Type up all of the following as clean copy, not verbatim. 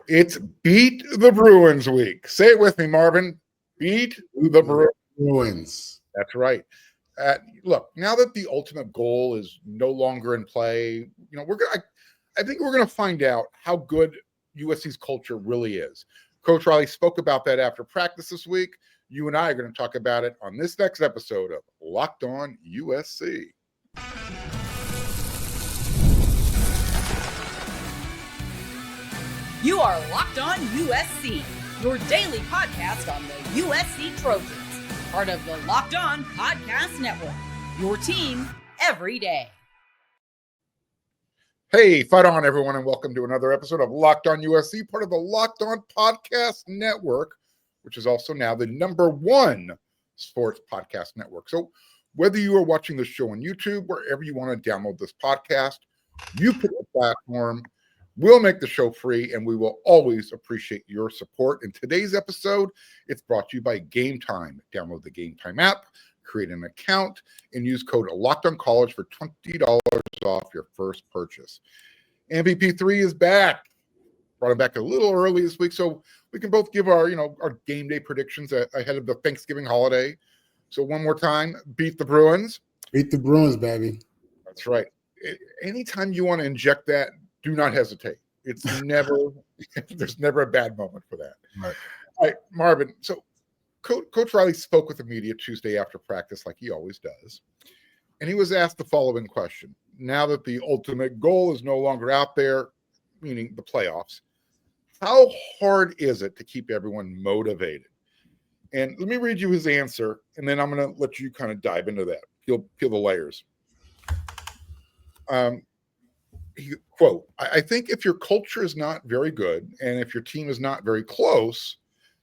It's Beat the Bruins week. Say it with me, Marvin. Beat the Bruins. That's right. Look, now that the ultimate goal is no longer in play, I think we're gonna find out how good USC's culture really is. Coach Riley spoke about that after practice this week. You and I are going to talk about it on this next episode of Locked On USC. You are Locked On USC, your daily podcast on the USC Trojans, part of the Locked On Podcast Network, your team every day. Hey, fight on, everyone, and welcome to another episode of Locked On USC, part of the Locked On Podcast Network, which is also now the #1 sports podcast network. So whether you are watching the show on YouTube, wherever you want to download this podcast, you pick the platform. We'll make the show free, and we will always appreciate your support. In today's episode, it's brought to you by Gametime. Download the Gametime app, create an account, and use code LOCKEDONCollege for $20 off your first purchase. MVP3 is back. Brought him back a little early this week, so we can both give our game day predictions ahead of the Thanksgiving holiday. So one more time, beat the Bruins. Beat the Bruins, baby. That's right. Anytime you want to inject that, do not hesitate. It's never, there's never a bad moment for that. Right. All right, Marvin. So Coach Riley spoke with the media Tuesday after practice, like he always does. And he was asked the following question. Now that the ultimate goal is no longer out there, meaning the playoffs, how hard is it to keep everyone motivated? And let me read you his answer, and then I'm going to let you kind of dive into that. Peel the layers. Quote, I think if your culture is not very good and if your team is not very close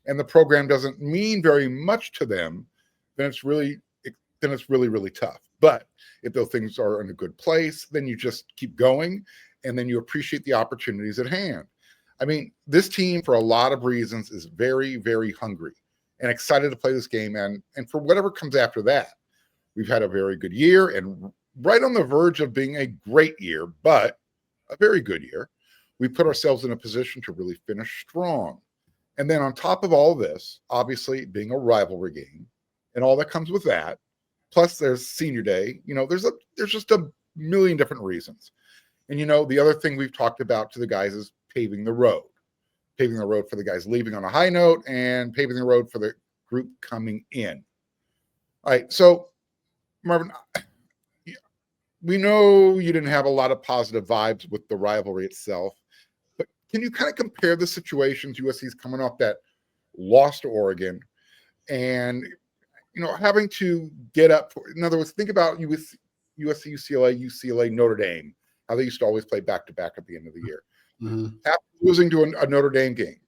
and the program doesn't mean very much to them, then it's really, really tough. But if those things are in a good place, then you just keep going and then you appreciate the opportunities at hand. I mean, this team, for a lot of reasons, is very, very hungry and excited to play this game. And for whatever comes after that, we've had a very good year and right on the verge of being a great year, but a very good year. We put ourselves in a position to really finish strong. And then on top of all this, obviously being a rivalry game and all that comes with that, plus there's senior day, there's just a million different reasons. And, the other thing we've talked about to the guys is paving the road for the guys leaving on a high note and paving the road for the group coming in. All right. So Marvin, we know you didn't have a lot of positive vibes with the rivalry itself, but can you kind of compare the situations USC's coming off that loss to Oregon and, having to get up? In other words, think about USC, UCLA, Notre Dame, how they used to always play back-to-back at the end of the year. Mm-hmm. After losing to a Notre Dame game,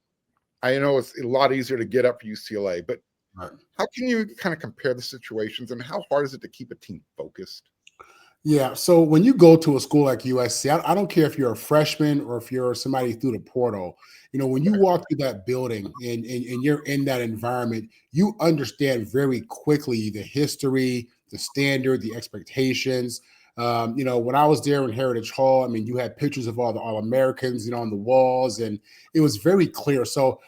I know it's a lot easier to get up for UCLA, but Right. How can you kind of compare the situations and how hard is it to keep a team focused? Yeah. So when you go to a school like USC, I don't care if you're a freshman or if you're somebody through the portal, when you walk through that building and you're in that environment, you understand very quickly the history, the standard, the expectations. When I was there in Heritage Hall, I mean, you had pictures of all the All-Americans, on the walls, and it was very clear. So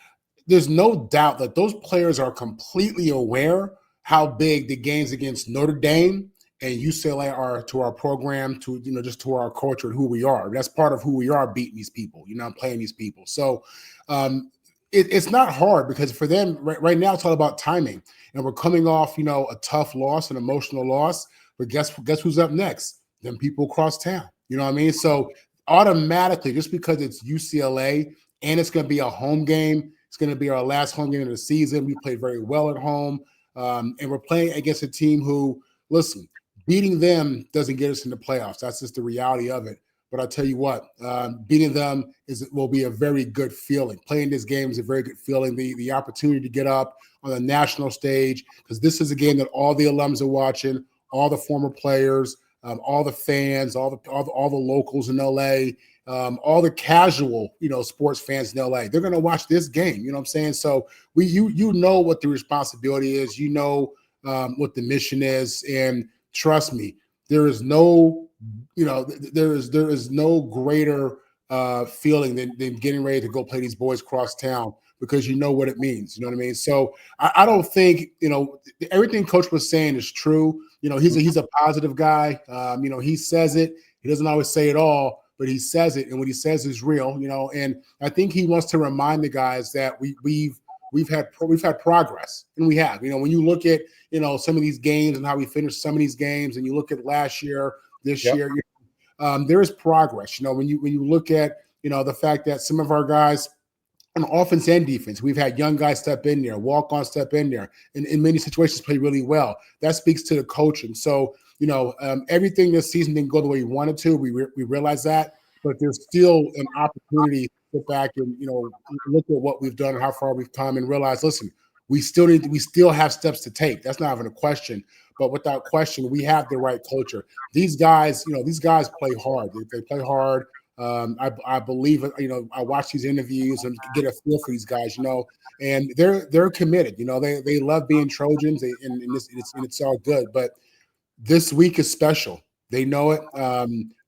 there's no doubt that those players are completely aware how big the games against Notre Dame and UCLA are to our program, to just to our culture and who we are. That's part of who we are, beating these people, playing these people. So it's not hard because for them right now it's all about timing. And we're coming off, a tough loss, an emotional loss. But guess who's up next? Them people across town. You know what I mean? So automatically, just because it's UCLA and it's going to be a home game, it's going to be our last home game of the season. We played very well at home, and we're playing against a team who, listen, beating them doesn't get us in the playoffs. That's just the reality of it. But I'll tell you what, beating them will be a very good feeling. Playing this game is a very good feeling. The opportunity to get up on the national stage, because this is a game that all the alums are watching, all the former players, all the fans, all the locals in LA, all the casual, sports fans in LA. They're going to watch this game. You know what I'm saying? So you know what the responsibility is. You know what the mission is, and trust me, there is no, there is no greater feeling than getting ready to go play these boys crosstown, because you know what it means. You know what I mean? So I don't think, everything Coach was saying is true. He's a positive guy. He says it. He doesn't always say it all, but he says it, and what he says is real. And I think he wants to remind the guys that we've had progress, and we have. When you look at some of these games and how we finished some of these games, and you look at last year, this year, there is progress. When you look at the fact that some of our guys on offense and defense, we've had young guys step in there, walk-on step in there, and in many situations play really well. That speaks to the coaching. So everything this season didn't go the way we wanted to. We realize that, but there's still an opportunity to sit back and look at what we've done and how far we've come, and realize, listen, we still have steps to take. That's not even a question. But without question, we have the right culture. These guys play hard. They play hard. I believe it. I watch these interviews and get a feel for these guys. And they're committed. They love being Trojans, and it's all good. But this week is special. They know it.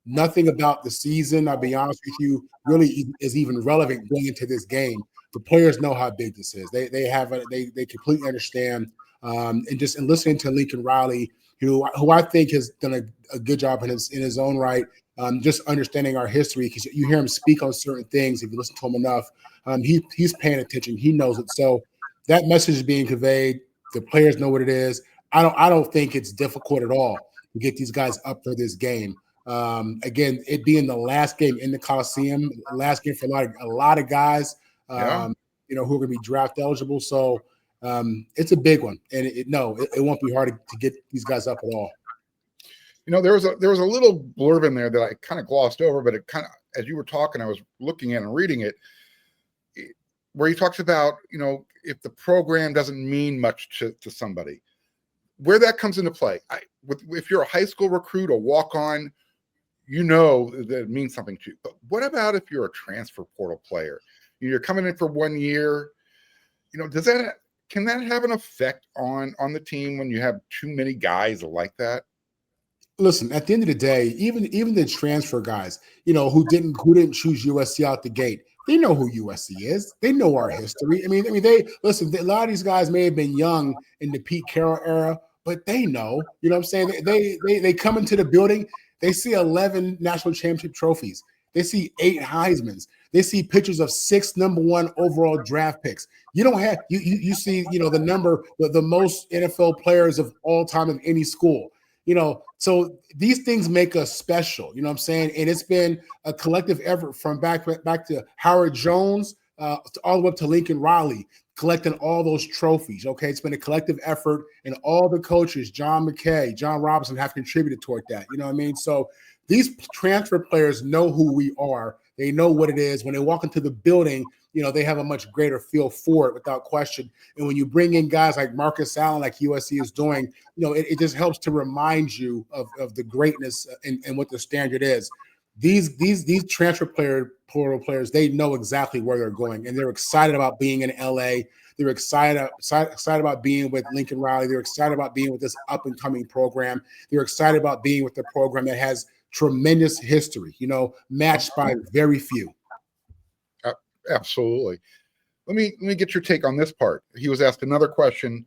Nothing about the season, I'll be honest with you, really is even relevant going into this game. The players know how big this is. They completely understand. And listening to Lincoln Riley, who I think has done a good job in his own right, just understanding our history, because you hear him speak on certain things. If you listen to him enough, he's paying attention. He knows it. So that message is being conveyed. The players know what it is. I don't think it's difficult at all to get these guys up for this game. Again, it being the last game in the Coliseum, last game for a lot of guys, who are going to be draft eligible. So it's a big one, and it won't be hard to get these guys up at all. There was a little blurb in there that I kind of glossed over, but it kind of, as you were talking, I was looking at and reading it, where he talks about, if the program doesn't mean much to somebody, where that comes into play. If you're a high school recruit, a walk-on, that it means something to you. But what about if you're a transfer portal player? You're coming in for 1 year. Can that have an effect on the team when you have too many guys like that? Listen, at the end of the day, even the transfer guys, who didn't choose USC out the gate, they know who USC is. They know our history. I mean, they listen. A lot of these guys may have been young in the Pete Carroll era, but they know. You know what I'm saying? They come into the building. They see 11 national championship trophies. They see 8 Heismans. They see pictures of 6 number 1 overall draft picks. You don't have you see the number, the most NFL players of all time in any school. So these things make us special. You know what I'm saying? And it's been a collective effort from back to Howard Jones all the way up to Lincoln Riley, collecting all those trophies. Okay, it's been a collective effort, and all the coaches, John McKay, John Robinson, have contributed toward that. You know what I mean? So these transfer players know who we are. They know what it is. When they walk into the building, they have a much greater feel for it, without question. And when you bring in guys like Marcus Allen, like USC is doing, it just helps to remind you of the greatness and what the standard is. These transfer portal players, they know exactly where they're going, and they're excited about being in LA. They're excited about being with Lincoln Riley. They're excited about being with this up and coming program. They're excited about being with the program that has tremendous history, matched by very few. Absolutely. Let me get your take on this part. He was asked another question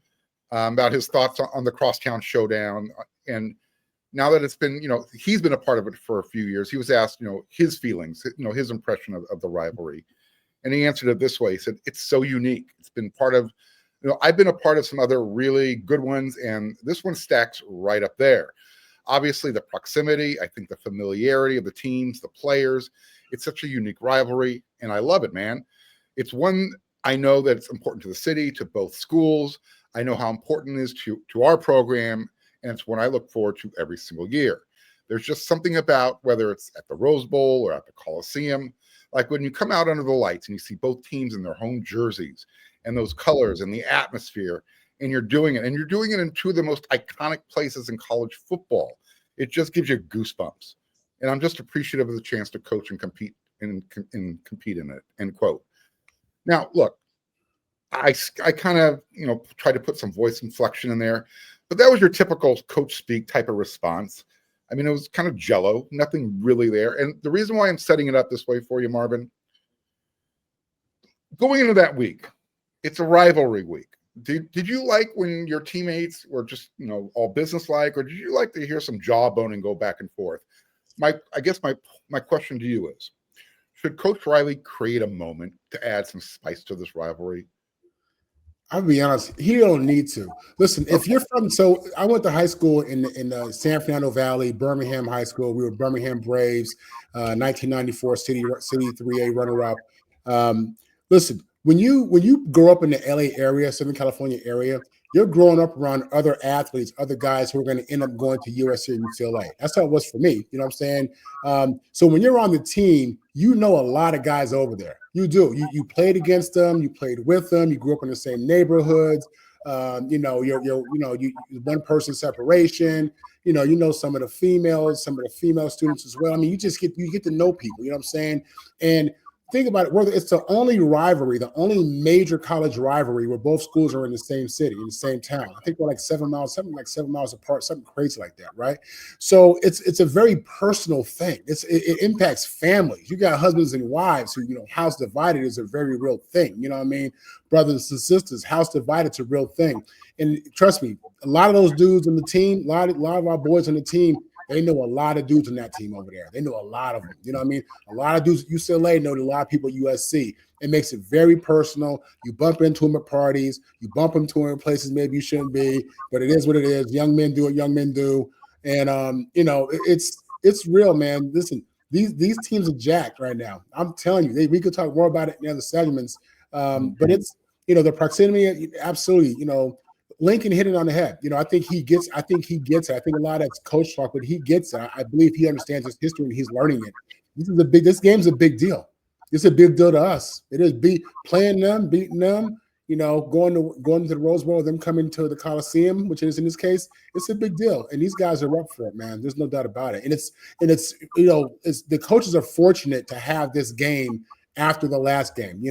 about his thoughts on the Crosstown Showdown, and now that it's been, he's been a part of it for a few years. He was asked, his feelings, his impression of the rivalry, and he answered it this way. He said, "It's so unique. It's been part of, I've been a part of some other really good ones, and this one stacks right up there. Obviously, the proximity, I think the familiarity of the teams, the players, it's such a unique rivalry, and I love it, man. It's one I know that it's important to the city, to both schools. I know how important it is to our program, and it's one I look forward to every single year. There's just something about, whether it's at the Rose Bowl or at the Coliseum, like when you come out under the lights and you see both teams in their home jerseys and those colors and the atmosphere, and you're doing it in two of the most iconic places in college football. It just gives you goosebumps. And I'm just appreciative of the chance to coach and compete in it." End quote. Now, look, I kind of try to put some voice inflection in there, but that was your typical coach speak type of response. I mean, it was kind of jello, nothing really there. And the reason why I'm setting it up this way for you, Marvin, going into that week, it's a rivalry week. Did you like when your teammates were just, all business-like, or did you like to hear some jawboning go back and forth? I guess my question to you is, should Coach Riley create a moment to add some spice to this rivalry? I'll be honest, he don't need to. Listen, if you're so I went to high school in the San Fernando Valley, Birmingham High School. We were Birmingham Braves, 1994 City 3A runner-up. Listen, when you grow up in the LA area, Southern California area, you're growing up around other athletes, other guys who are going to end up going to USC and UCLA. That's how it was for me. You know what I'm saying? So when you're on the team, you know a lot of guys over there. You do. You played against them. You played with them. You grew up in the same neighborhoods. You're one person separation. You know some of the female students as well. I mean, you get to know people. You know what I'm saying? And think about it, whether it's the only rivalry, the only major college rivalry where both schools are in the same city, in the same town. I think we're like 7 miles apart, something crazy like that, right? So it's a very personal thing. It impacts families. You got husbands and wives who, house divided is a very real thing. You know what I mean? Brothers and sisters, house divided is a real thing. And trust me, a lot of those dudes on the team, a lot of our boys on the team, they know a lot of dudes in that team over there. They know a lot of them. You know what I mean? A lot of dudes at UCLA know a lot of people at USC. It makes it very personal. You bump into them at parties. You bump into them in places maybe you shouldn't be. But it is what it is. Young men do what young men do. And, it's real, man. Listen, these teams are jacked right now. I'm telling you. We could talk more about it in the other segments. But it's, the proximity, absolutely, Lincoln hit it on the head. I think he gets it. I think a lot of that's coach talk, but he gets it. I believe he understands his history and he's learning it. This game's a big deal. It's a big deal to us. It is playing them, beating them, going to the Rose Bowl, them coming to the Coliseum, which is in this case, it's a big deal. And these guys are up for it, man. There's no doubt about it. And it's the coaches are fortunate to have this game after the last game.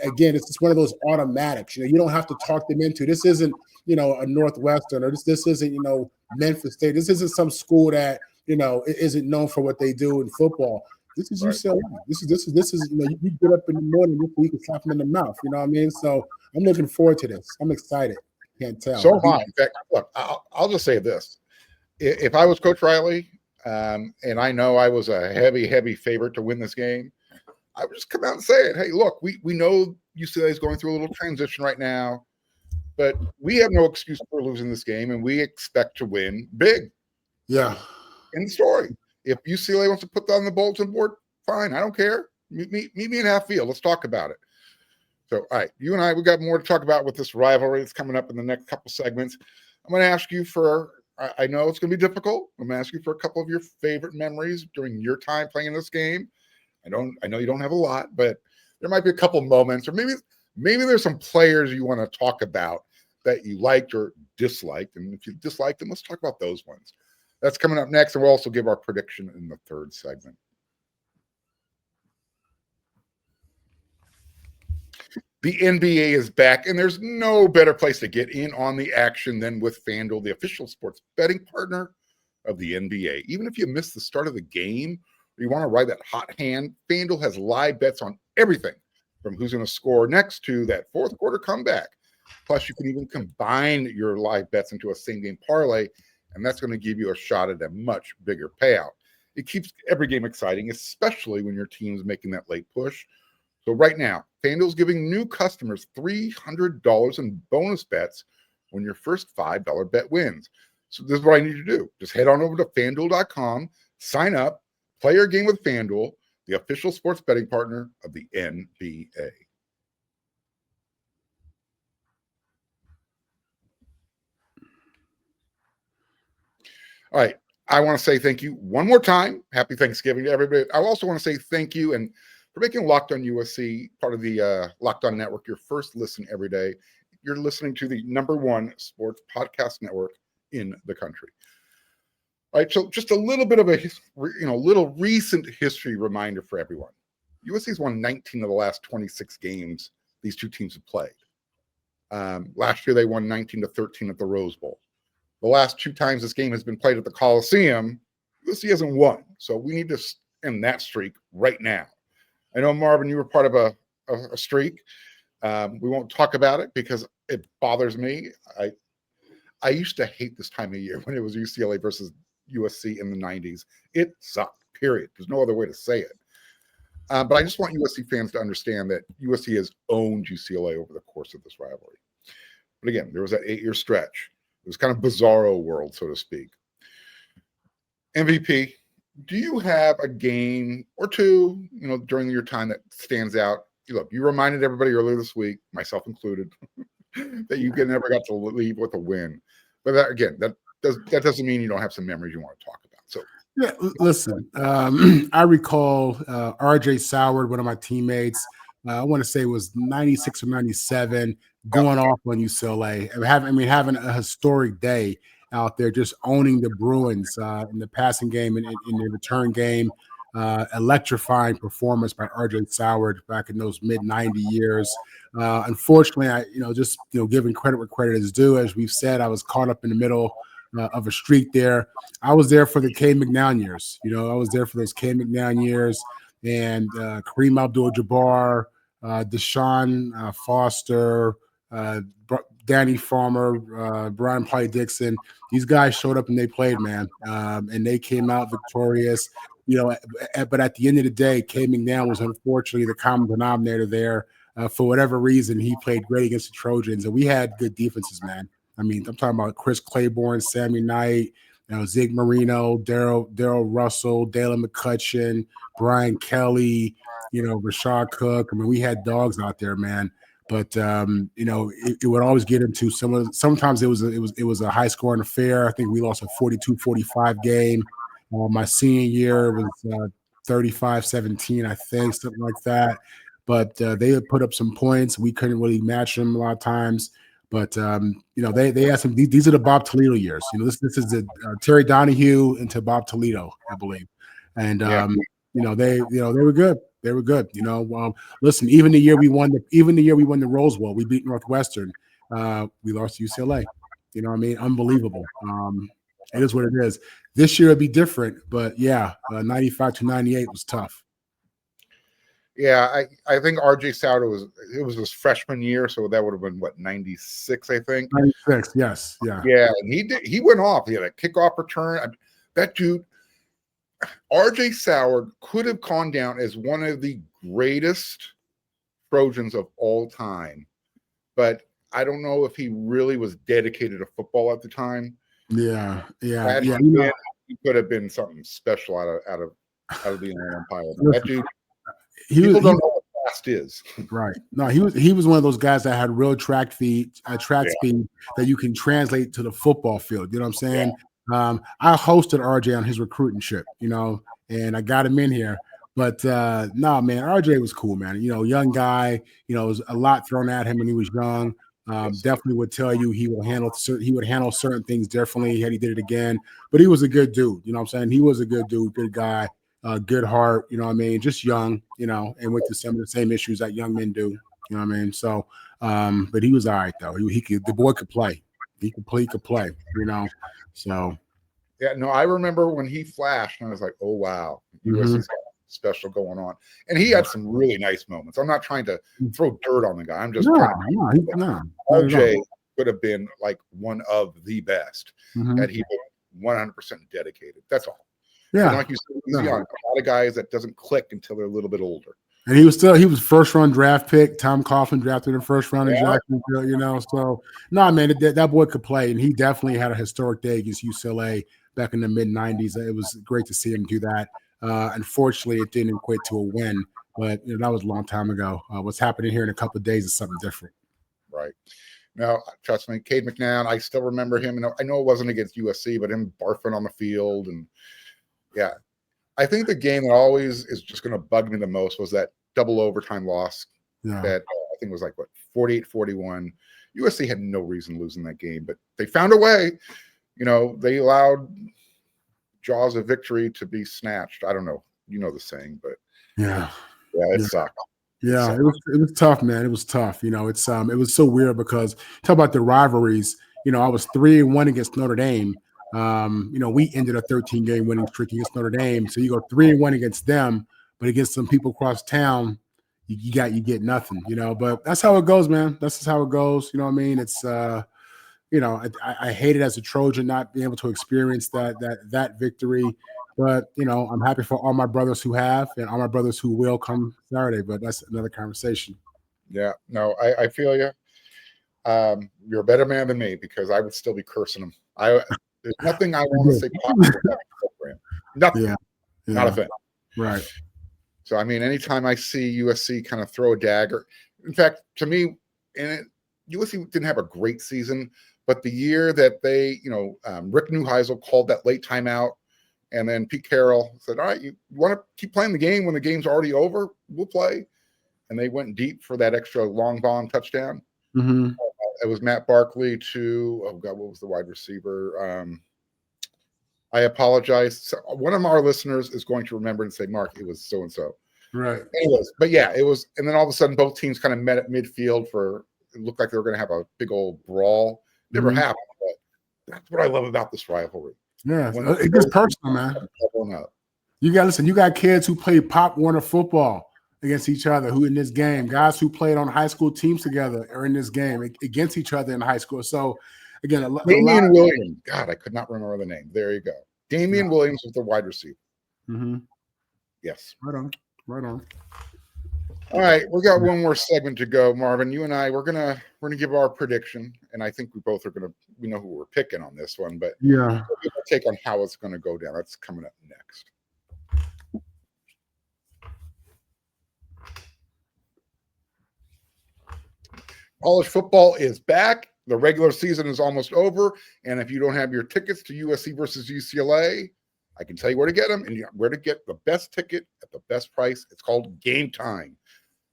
Again, it's just one of those automatics. You don't have to talk them into. This isn't, a Northwestern, or this isn't, Memphis State. This isn't some school that, isn't known for what they do in football. This is UCLA. This is you get up in the morning, you can slap them in the mouth. You know what I mean? So I'm looking forward to this. I'm excited. Can't tell. So am I. In fact, look, I'll just say this. If I was Coach Riley, and I know I was a heavy favorite to win this game, I would just come out and say it. Hey, look, we know UCLA is going through a little transition right now, but we have no excuse for losing this game, and we expect to win big. Yeah. End of story. If UCLA wants to put that on the bulletin board, fine. I don't care. Meet me in half field. Let's talk about it. So, all right, you and I, we got more to talk about with this rivalry that's coming up in the next couple segments. I'm going to ask you I know it's going to be difficult. I'm going to ask you for a couple of your favorite memories during your time playing this game. I know you don't have a lot, but there might be a couple moments, or maybe there's some players you want to talk about that you liked or disliked. And if you disliked them, let's talk about those ones. That's coming up next, and we'll also give our prediction in the third segment. The NBA is back, and there's no better place to get in on the action than with FanDuel, the official sports betting partner of the NBA. Even if you missed the start of the game, or you want to ride that hot hand, FanDuel has live bets on everything from who's going to score next to that fourth quarter comeback. Plus, you can even combine your live bets into a same-game parlay, and that's going to give you a shot at a much bigger payout. It keeps every game exciting, especially when your team's making that late push. So right now, FanDuel's giving new customers $300 in bonus bets when your first $5 bet wins. So this is what I need you to do. Just head on over to FanDuel.com, sign up, play your game with FanDuel, the official sports betting partner of the NBA. All right. I want to say thank you one more time. Happy Thanksgiving to everybody. I also want to say thank you and for making Locked On USC part of the Locked On Network your first listen every day. You're listening to the #1 sports podcast network in the country. All right, so just a little bit of a little recent history reminder for everyone. USC's won 19 of the last 26 games these two teams have played. Last year they won 19-13 at the Rose Bowl. The last two times this game has been played at the Coliseum, USC hasn't won, so we need to end that streak right now. I know, Marvin, you were part of a streak. We won't talk about it because it bothers me. I used to hate this time of year when it was UCLA versus USC in the 90s. It sucked, period. There's no other way to say it. But I just want USC fans to understand that USC has owned UCLA over the course of this rivalry. But again, there was that 8-year stretch. It was kind of bizarro world, so to speak. MVP, do you have a game or two, during your time that stands out? Look, you reminded everybody earlier this week, myself included, that you never got to leave with a win. But that doesn't mean you don't have some memories you want to talk about. So yeah, listen, I recall RJ Soward, one of my teammates. I want to say it was 96 or 97, going off on UCLA. Having a historic day out there, just owning the Bruins in the passing game and in the return game. Electrifying performance by RJ Soward back in those mid-90 years. Unfortunately, giving credit where credit is due, as we've said, I was caught up in the middle of a streak there. I was there for the K. McNown years. I was there for those K. McNown years, and Kareem Abdul-Jabbar, Deshaun Foster, Danny Farmer, Brian Dixon. These guys showed up and they played, man, and they came out victorious. But at the end of the day, K. McNown was unfortunately the common denominator there. For whatever reason, he played great against the Trojans, and we had good defenses, man. I'm talking about Chris Claiborne, Sammy Knight, Zig Marino, Daryl Russell, Dalen McCutcheon, Brian Kelly, Rashad Cook. We had dogs out there, man. But it would always get into sometimes it was a high scoring affair. I think we lost a 42-45 game. My senior year was 35-17, I think, something like that. But they had put up some points. We couldn't really match them a lot of times. But they had some. These are the Bob Toledo years. This is the Terry Donahue into Bob Toledo, I believe. And they were good. They were good. Listen, even the year we won the Rose Bowl, we beat Northwestern. We lost to UCLA. Unbelievable. It is what it is. This year it'd be different, but 95-98 was tough. Yeah, I think RJ Soward it was his freshman year, so that would have been 96, I think. 96, yes, yeah. Yeah, and he went off. He had a kickoff return. That dude, RJ Soward, could have gone down as one of the greatest Trojans of all time, but I don't know if he really was dedicated to football at the time. Yeah. He could have been something special out of the Inland Empire. That dude, people don't know what fast is. Right. No, he was one of those guys that had real track speed that you can translate to the football field. You know what I'm saying? Yeah. I hosted RJ on his recruiting trip, and I got him in here. But man, RJ was cool, man. Young guy. It was a lot thrown at him when he was young. Definitely would tell you he would handle certain things differently had he did it again. But he was a good dude. You know what I'm saying? He was a good dude, good guy, good heart. Just young. And went through some of the same issues that young men do. You know what I mean? So, but he was all right though. The boy could play. He could play. So. Yeah. No, I remember when he flashed, and I was like, oh wow, USC's got special going on, and he had some really nice moments. I'm not trying to throw dirt on the guy. I'm just RJ could have been like one of the best had he been 100% dedicated. That's all. Yeah, and like you said, he's young. A lot of guys that doesn't click until they're a little bit older. And he was first round draft pick. Tom Coughlin drafted in the first round in Jacksonville. So man, that boy could play, and he definitely had a historic day against UCLA back in the mid '90s. It was great to see him do that. Unfortunately, it didn't equate to a win, but that was a long time ago. What's happening here in a couple of days is something different. Right. Now, trust me, Cade McNown, I still remember him. I know it wasn't against USC, but him barfing on the field. And yeah, I think the game that always is just going to bug me the most was that double overtime loss that I think was 48-41. USC had no reason losing that game, but they found a way. They allowed jaws of victory to be snatched. I don't know. The saying, but it sucked. Yeah, it was tough, man. It was tough. It was so weird because talk about the rivalries. I was 3-1 against Notre Dame We ended a 13-game winning streak against Notre Dame. So you go 3-1 against them, but against some people across town, you get nothing, But that's how it goes, man. That's just how it goes. You know what I mean? It's I hate it as a Trojan not being able to experience that victory. But I'm happy for all my brothers who have and all my brothers who will come Saturday. But that's another conversation. Yeah, no, I feel you. You're a better man than me because I would still be cursing him. There's nothing I want to say positive about the program. Nothing. Yeah. Not a thing. Right. So I mean, anytime I see USC kind of throw a dagger, in fact, to me, USC didn't have a great season, but the year that they, Rick Neuheisel called that late timeout, and then Pete Carroll said, "All right, you want to keep playing the game when the game's already over? We'll play." And they went deep for that extra long bomb touchdown. Mm-hmm. It was Matt Barkley to, oh God, what was the wide receiver? I apologize. So one of our listeners is going to remember and say, "Mark, it was so and so." Right. Anyways, but yeah, it was. And then all of a sudden, both teams kind of met at midfield it looked like they were going to have a big old brawl. Never happened, but that's what I love about this rivalry. Yeah, it gets personal, man. You got kids who play Pop Warner football against each other who in this game, guys who played on high school teams together are in this game against each other in high school. So again, Damian Williams. God, I could not remember the name. There you go. Damian Williams was the wide receiver. Mm-hmm. Yes. Right on. All right, we got one more segment to go, Marvin. You and I, we're gonna give our prediction, and I think we both are we know who we're picking on this one, but yeah, we'll give a take on how it's going to go down. That's coming up next. College football is back. The regular season is almost over, and if you don't have your tickets to USC versus UCLA, I can tell you where to get them and where to get the best ticket at the best price. It's called Gametime.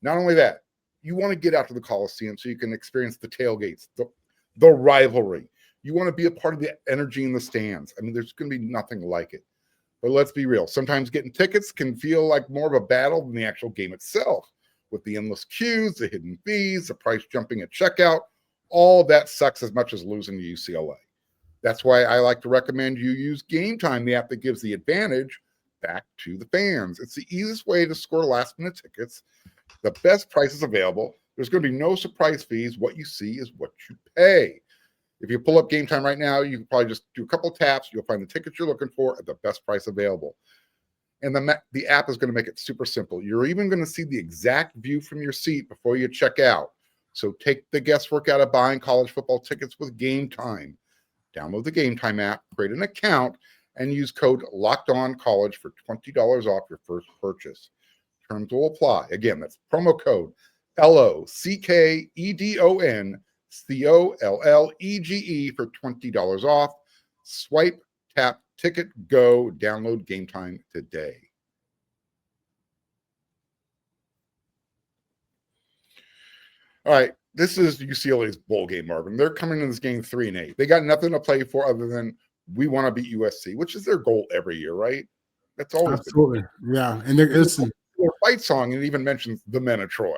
Not only that, you want to get out to the Coliseum so you can experience the tailgates, the rivalry. You want to be a part of the energy in the stands. I mean, there's going to be nothing like it. But let's be real. Sometimes getting tickets can feel like more of a battle than the actual game itself. With the endless queues, the hidden fees, the price jumping at checkout, all that sucks as much as losing to UCLA. That's why I like to recommend you use Gametime, the app that gives the advantage back to the fans. It's the easiest way to score last-minute tickets. The best prices available. There's going to be no surprise fees. What you see is what you pay. If you pull up Gametime right now, you can probably just do a couple taps. You'll find the tickets you're looking for at the best price available. And the app is going to make it super simple. You're even going to see the exact view from your seat before you check out. So take the guesswork out of buying college football tickets with Gametime. Download the Gametime app, create an account, and use code LOCKEDONCollege for $20 off your first purchase. Terms will apply. Again, that's promo code LOCKEDONCOLLEGE for $20 off. Swipe, tap, ticket, go. Download Gametime today. All right, this is UCLA's bowl game, Marvin. They're coming in this game 3-8. They got nothing to play for other than we want to beat USC, which is their goal every year, right? That's always absolutely, yeah. And there's their fight song, and it even mentions the men of Troy.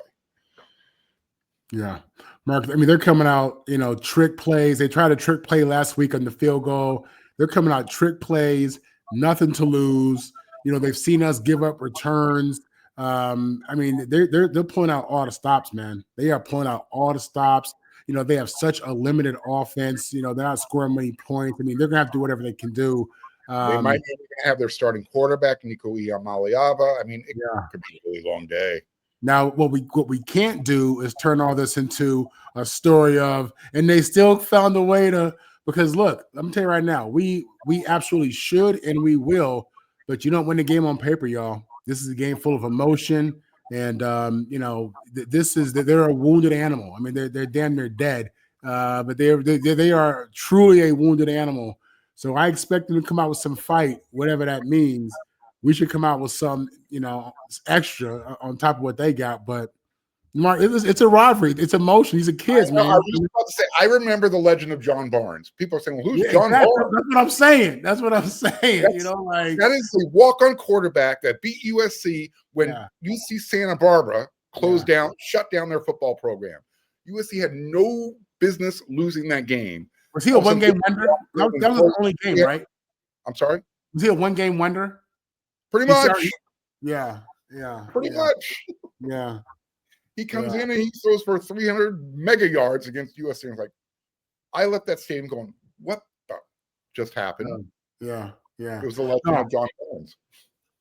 Yeah, Mark. I mean, they're coming out, trick plays. They tried a trick play last week on the field goal. They're coming out trick plays, nothing to lose. They've seen us give up returns. I mean, they're pulling out all the stops, man. They are pulling out all the stops. They have such a limited offense. They're not scoring many points. I mean, they're gonna have to do whatever they can do. They might even have their starting quarterback, Nico Iamaleava. I mean, it could be a really long day. Now, what we can't do is turn all this into a story of, and they still found a way to. Because look, let me tell you right now, we absolutely should and we will, but you don't win the game on paper, y'all. This is a game full of emotion, and they're a wounded animal. I mean, they're damn near dead, but they are truly a wounded animal. So I expect them to come out with some fight, whatever that means. We should come out with some, extra on top of what they got, but. Mark, it's a rivalry. It's emotion. These are kids, man. I was just about to say, I remember the legend of John Barnes. People are saying, well, who's John Barnes? That's what I'm saying. That is the walk-on quarterback that beat USC when UC Santa Barbara shut down their football program. USC had no business losing that game, Was he a one-game wonder? That was the only game, right? I'm sorry? Was he a one-game wonder? Pretty much. Yeah. Pretty much. Yeah. He comes in and he throws for 300 mega yards against USC. And it's like, I left that stadium going, what the just happened? Yeah. It was the legend of John Jones.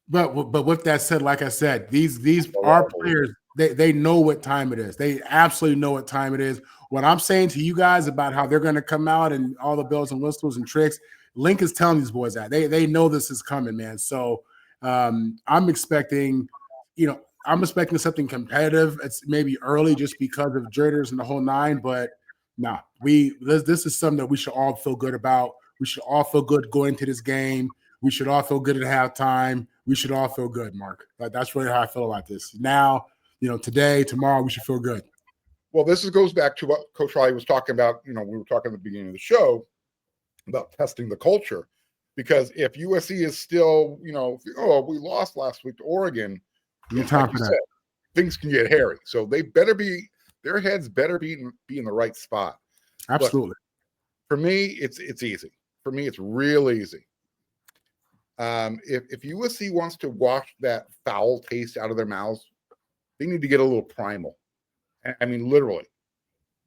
But with that said, like I said, these are players. They know what time it is. They absolutely know what time it is. What I'm saying to you guys about how they're going to come out and all the bells and whistles and tricks, Link is telling these boys that they know this is coming, man. So I'm expecting something competitive. It's maybe early just because of jitters and the whole nine, but no, this is something that we should all feel good about. We should all feel good going into this game. We should all feel good at halftime. We should all feel good, Mark. That's really how I feel about this. Now, today, tomorrow, we should feel good. Well, this goes back to what Coach Riley was talking about. We were talking at the beginning of the show about testing the culture. Because if USC is still, we lost last week to Oregon, things can get hairy. So their heads better be in the right spot. Absolutely. But for me, it's easy. For me, it's real easy. If USC wants to wash that foul taste out of their mouths, they need to get a little primal. I mean, literally,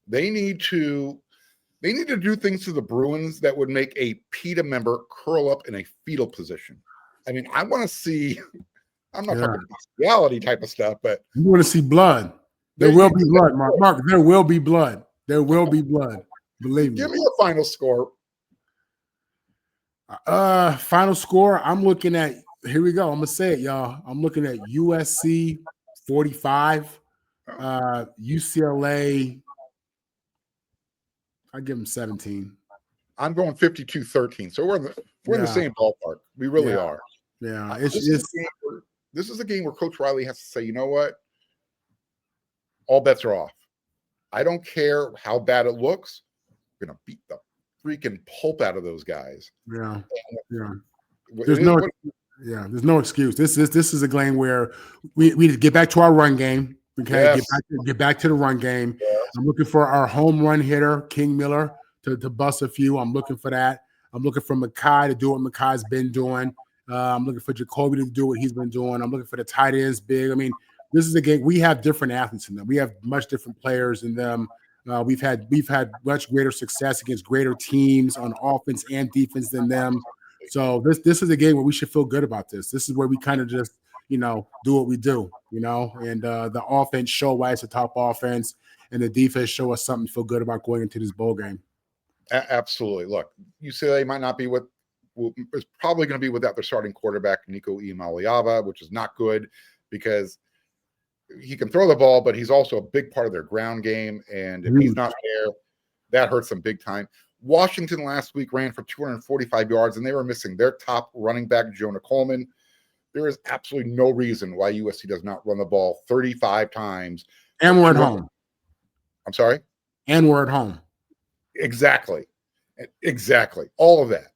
they need to do things to the Bruins that would make a PETA member curl up in a fetal position. I mean, I want to see. I'm not talking bestiality type of stuff, but you want to see blood. There will be blood, Mark. Mark, there will be blood. There will be blood. Believe me. Give me a final score. Final score. I'm looking at. Here we go. I'm gonna say it, y'all. I'm looking at USC 45, UCLA. I give them 17. I'm going 52-13. So we're in the same ballpark. We really are. Yeah. This is a game where Coach Riley has to say, you know what? All bets are off. I don't care how bad it looks. We're gonna beat the freaking pulp out of those guys. Yeah. There's no excuse. This is a game where we need to get back to our run game. Okay, yes. Get back to the run game. Yes. I'm looking for our home run hitter, King Miller, to bust a few. I'm looking for that. I'm looking for Makai to do what Makai's been doing. I'm looking for Jacoby to do what he's been doing. I'm looking for the tight ends big. I mean, this is a game. We have different athletes in them. We have much different players in them. We've had much greater success against greater teams on offense and defense than them. So this is a game where we should feel good about this. This is where we kind of just do what we do, and the offense show why it's a top offense, and the defense show us something to feel good about going into this bowl game. Absolutely. Look, UCLA might not be is probably going to be without their starting quarterback, Nico Iamaleava, which is not good because he can throw the ball, but he's also a big part of their ground game. And if he's not there, that hurts them big time. Washington last week ran for 245 yards, and they were missing their top running back, Jonah Coleman. There is absolutely no reason why USC does not run the ball 35 times. And we're at home. I'm sorry? And we're at home. Exactly. All of that.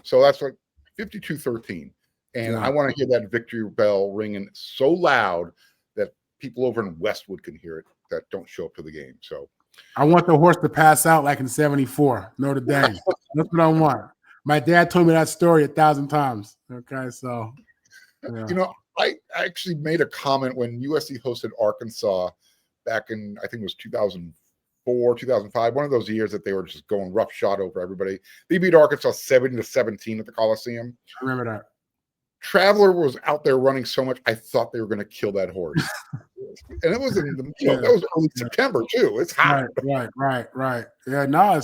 So that's like 52-13. And I want to hear that victory bell ringing so loud that people over in Westwood can hear it that don't show up to the game. So I want the horse to pass out like in 74. Notre Dame. That's what I want. My dad told me that story 1,000 times. Okay, so I actually made a comment when USC hosted Arkansas back in, I think it was 2004, 2005, one of those years that they were just going roughshod over everybody. They beat Arkansas 70-17 at the Coliseum. I remember that. Traveler was out there running so much, I thought they were going to kill that horse. And it was in that was early September too. It's hot. Right. Yeah, no,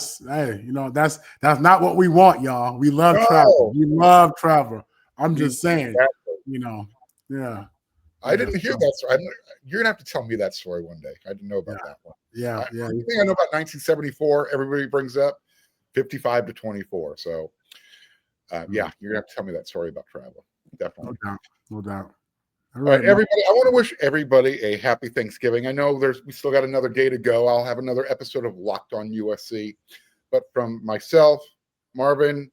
that's not what we want, y'all. We love travel. We love travel. I'm just saying, yeah. I didn't hear that story. You're gonna have to tell me that story one day. I didn't know about that one. Yeah. The thing I know about 1974, everybody brings up 55-24. So, you're gonna have to tell me that story about travel. Definitely, no doubt. All right, everybody. I want to wish everybody a happy Thanksgiving. I know we still got another day to go. I'll have another episode of Locked On USC, but from myself, Marvin,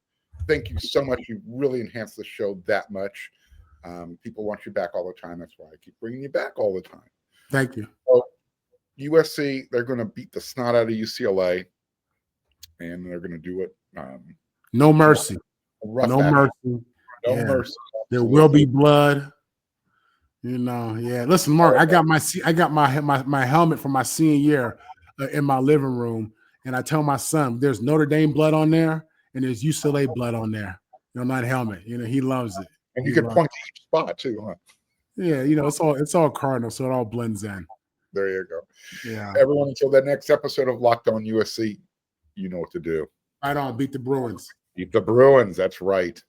thank you so much. You really enhanced the show that much. People want you back all the time. That's why I keep bringing you back all the time. Thank you. So, USC, they're going to beat the snot out of UCLA. and they're going to do it. No mercy. Rough No action. mercy. No Yeah. mercy. There will be blood. Yeah. Listen, Mark, I got my helmet from my senior year in my living room, and I tell my son, there's Notre Dame blood on there, and there's UCLA blood on there. That helmet. He loves it. And you can point to each spot too, huh? Yeah, it's all Cardinal, so it all blends in. There you go. Yeah. Everyone, until the next episode of Locked On USC, you know what to do. Right on. Beat the Bruins. Beat the Bruins. That's right.